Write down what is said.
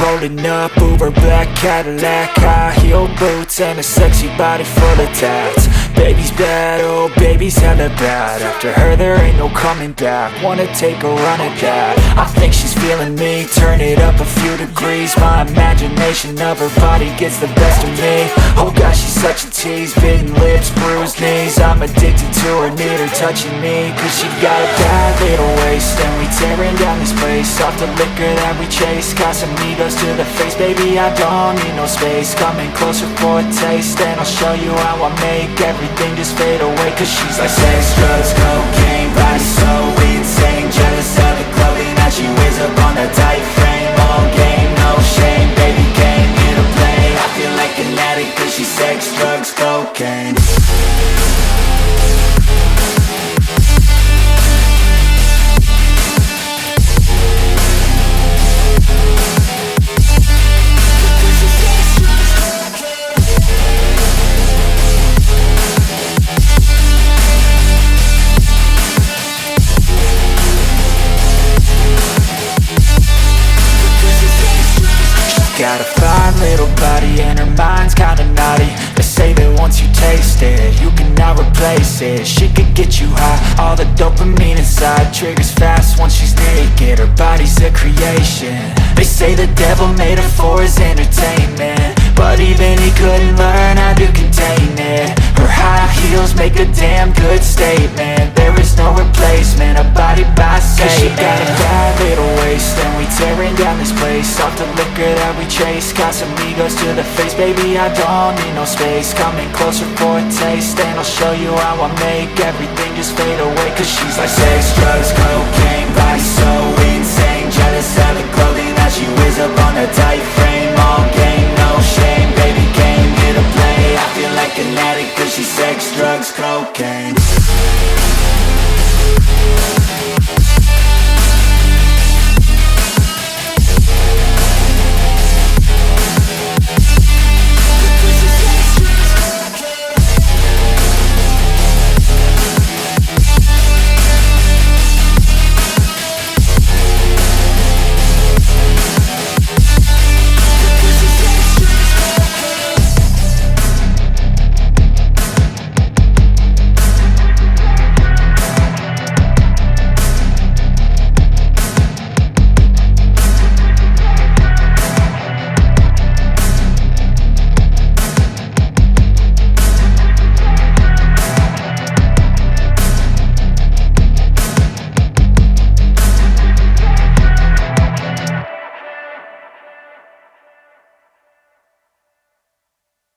rolling up, Uber black Cadillac, high heel boots and a sexy body full of tats. Baby's bad, oh baby's hella bad. After her there ain't no coming back. Wanna take a run at that. I think she's feeling me, turn it up a few degrees. My imagination of her body gets the best of me. Oh gosh, she's such a tease, bitten lips, bruised knees. I'm addicted to her, need her touching me. Cause she got a bad little waist, and we tearing down this place. Off the liquor that we chase, Casamigos to the face. Baby, I don't need no space. Coming closer for a taste, and I'll show you how I make everything just fade away. Cause she's like sex, drugs, cocaine, body so insane. Jealous of the clothing that she wears up on a tight frame. All game, no shame, baby came here to play. I feel like an addict cause she's sex, drugs, cocaine. Got a fine little body and her mind's kinda naughty. They say that once you taste it, you cannot replace it. She could get you high, all the dopamine inside triggers fast once she's naked. Her body's a creation. They say the devil made her for his entertainment, but even he couldn't learn how to contain it. Her high heels make a damn good statement. There is no replacement, a body by Satan. She got a bad little waist, and we tearing down this place. Off the liquor that we chase, Casamigos to the face. Baby, I don't need no space. Coming closer for a taste, and I'll show you how I make everything just fade away. Cause she's like sex, drugs, cocaine, body so insane. Jealous of the clothing that she wears up on a tight frame.